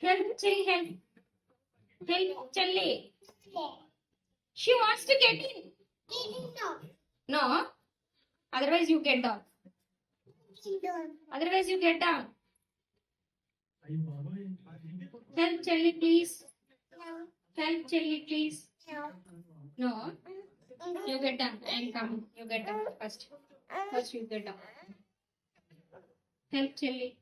Help, Chelli, help. Help, Chelli. She wants to get in. No? Otherwise you get down. Otherwise you get down. Help, Chelli, please. Help, Chelli, please. No? You get down. I am coming. You get down first. First you get down. Help, Chelli.